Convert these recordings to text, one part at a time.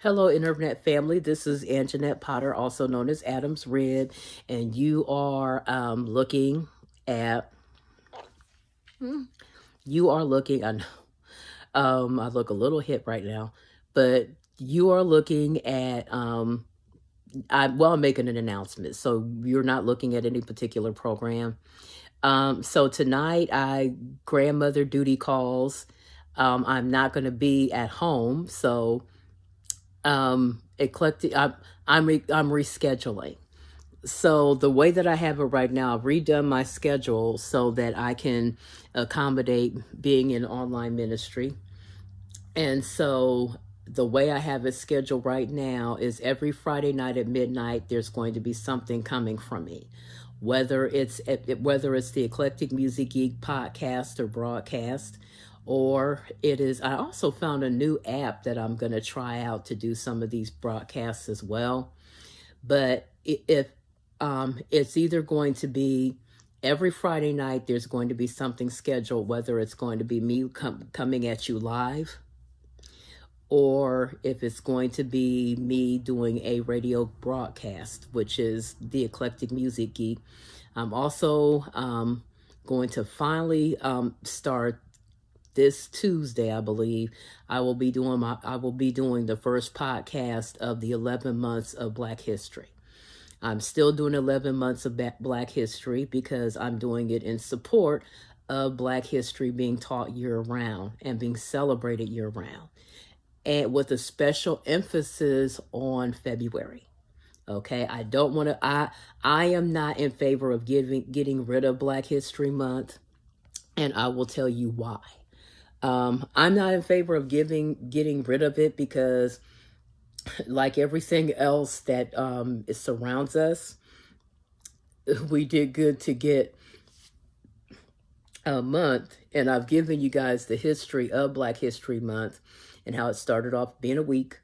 Hello, Internet family. This is Anjanette Potter, also known as Adam's Red, and you are looking at. You are looking. I know. I look a little hip right now, but you are looking at. I'm making an announcement, so you're not looking at any particular program. So tonight, I grandmother duty calls. I'm not going to be at home, so eclectic. I'm rescheduling. So the way that I have it right now, I've redone my schedule so that I can accommodate being in online ministry. And so the way I have it scheduled right now is every Friday night at midnight, there's going to be something coming from me. Whether it's the Eclectic Music Geek podcast or broadcast, or it is. I also found a new app that I'm going to try out to do some of these broadcasts as well. But if it's either going to be every Friday night, there's going to be something scheduled, whether it's going to be me coming at you live, or if it's going to be me doing a radio broadcast, which is the Eclectic Music Geek. I'm also going to finally start this Tuesday, I believe. I will be doing the first podcast of the 11 months of Black History. I'm still doing 11 months of Black History because I'm doing it in support of Black History being taught year round and being celebrated year round, and with a special emphasis on February. Okay, I don't want to. I am not in favor of getting rid of Black History Month, and I will tell you why. I'm not in favor of getting rid of it because, like everything else that it surrounds us, we did good to get a month, and I've given you guys the history of Black History Month and how it started off being a week,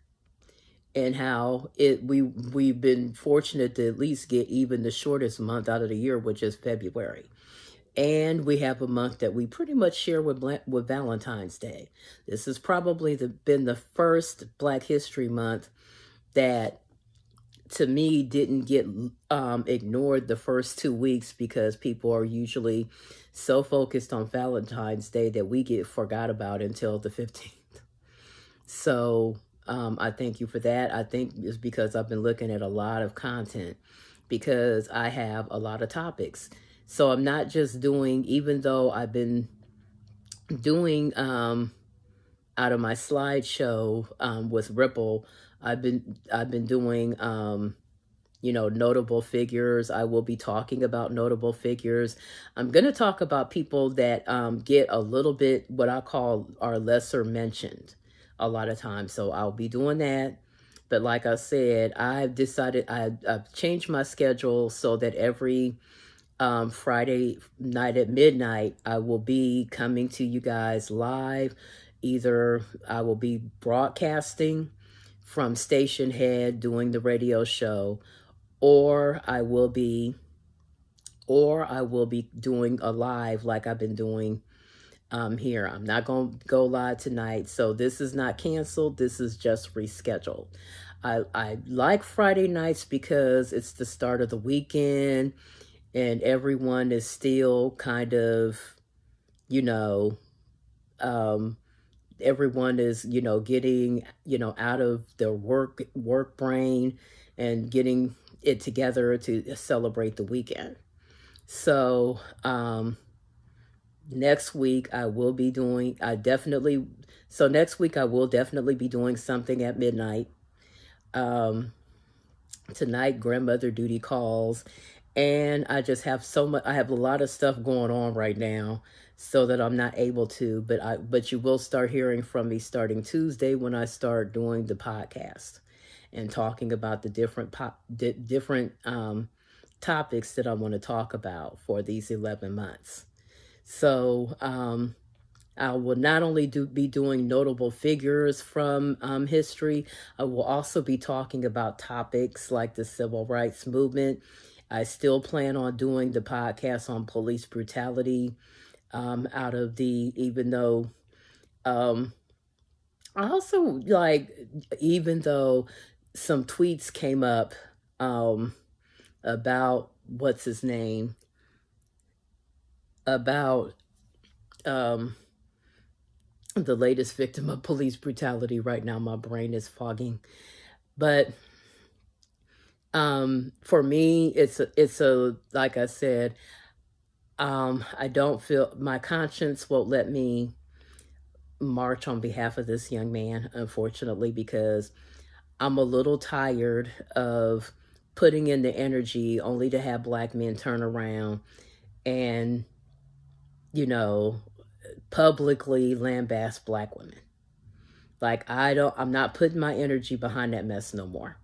and how we've been fortunate to at least get even the shortest month out of the year, which is February. And we have a month that we pretty much share with Valentine's Day. This has probably been the first Black History Month that, to me, didn't get ignored the first 2 weeks, because people are usually so focused on Valentine's Day that we get forgot about until the 15th. So I thank you for that. I think it's because I've been looking at a lot of content, because I have a lot of topics. So I'm not just doing, even though I've been doing out of my slideshow with Ripple, I've been doing notable figures. I will be talking about notable figures. I'm going to talk about people that get a little bit what I call are lesser mentioned a lot of times. So I'll be doing that. But like I said, I've decided I've changed my schedule so that every Friday night at midnight, I will be coming to you guys live. Either I will be broadcasting from Station Head doing the radio show, or I will be doing a live like I've been doing here. I'm not going to go live tonight, so this is not canceled. This is just rescheduled. I like Friday nights because it's the start of the weekend, and everyone is still kind of, everyone is, getting, out of their work brain and getting it together to celebrate the weekend. So next week I will definitely be doing something at midnight. Tonight, grandmother duty calls. And I just have I have a lot of stuff going on right now, so that I'm not able to, but you will start hearing from me starting Tuesday, when I start doing the podcast and talking about the different topics that I want to talk about for these 11 months. So I will not only be doing notable figures from history, I will also be talking about topics like the civil rights movement. I still plan on doing the podcast on police brutality, even though I also like, even though some tweets came up about what's his name, about um the latest victim of police brutality. Right now my brain is fogging. But for me, it's a like I said, I don't feel, my conscience won't let me march on behalf of this young man, unfortunately, because I'm a little tired of putting in the energy only to have black men turn around and, you know, publicly lambast black women. Like, I'm not putting my energy behind that mess no more.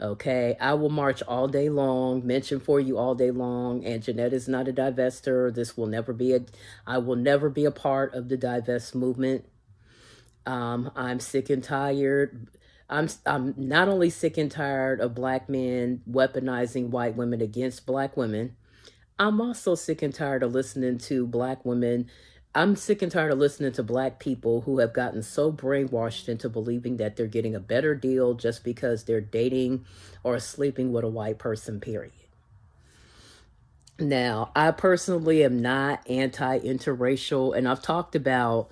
Okay, I will march all day long, mention for you all day long, and Jeanette is not a divester. I will never be a part of the divest movement. I'm sick and tired. I'm not only sick and tired of black men weaponizing white women against black women, I'm also sick and tired of listening to black women. I'm sick and tired of listening to black people who have gotten so brainwashed into believing that they're getting a better deal just because they're dating or sleeping with a white person, period. Now, I personally am not anti-interracial, and I've talked about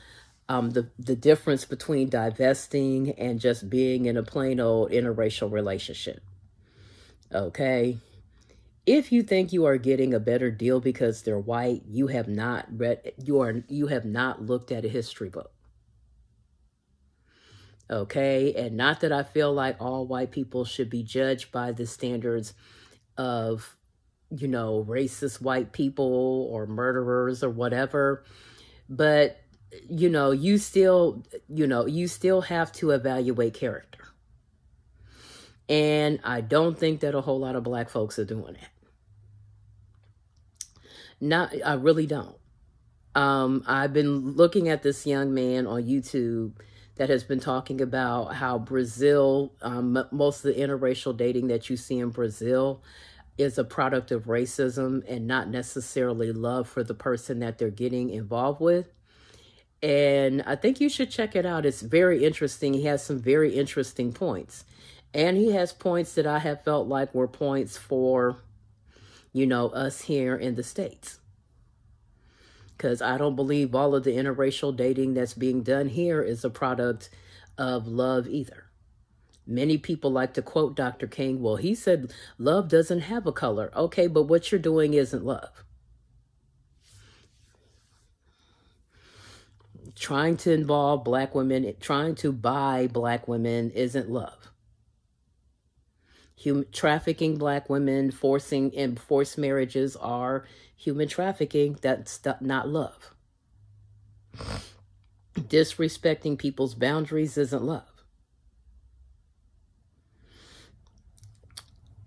the difference between divesting and just being in a plain old interracial relationship. Okay? If you think you are getting a better deal because they're white, you have not looked at a history book. Okay? And not that I feel like all white people should be judged by the standards of, racist white people or murderers or whatever, but you still have to evaluate character. And I don't think that a whole lot of black folks are doing that. I really don't. I've been looking at this young man on YouTube that has been talking about how Brazil, most of the interracial dating that you see in Brazil is a product of racism and not necessarily love for the person that they're getting involved with. And I think you should check it out. It's very interesting. He has some very interesting points. And he has points that I have felt like were points for, us here in the States. Because I don't believe all of the interracial dating that's being done here is a product of love either. Many people like to quote Dr. King. Well, he said love doesn't have a color. Okay, but what you're doing isn't love. Trying to involve black women, trying to buy black women isn't love. Trafficking black women, forced marriages are human trafficking. That's not love. Disrespecting people's boundaries isn't love.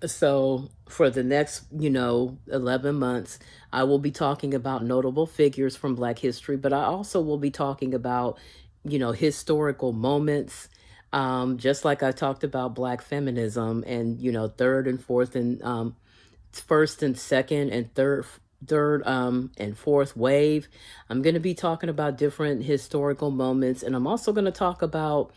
So for the next, 11 months, I will be talking about notable figures from Black history, but I also will be talking about, historical moments, just like I talked about Black feminism and, third and fourth and first and second and third and fourth wave. I'm going to be talking about different historical moments, and I'm also going to talk about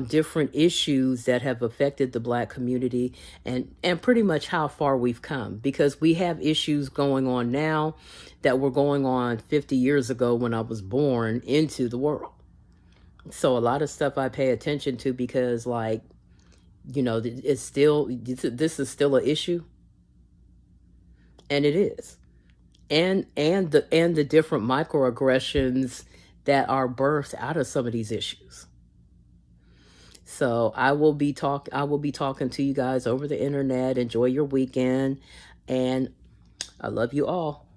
different issues that have affected the Black community and pretty much how far we've come, because we have issues going on now that were going on 50 years ago when I was born into the world. So a lot of stuff I pay attention to because, this is still an issue, and it is, and the different microaggressions that are birthed out of some of these issues. So I will be talking to you guys over the internet. Enjoy your weekend, and I love you all.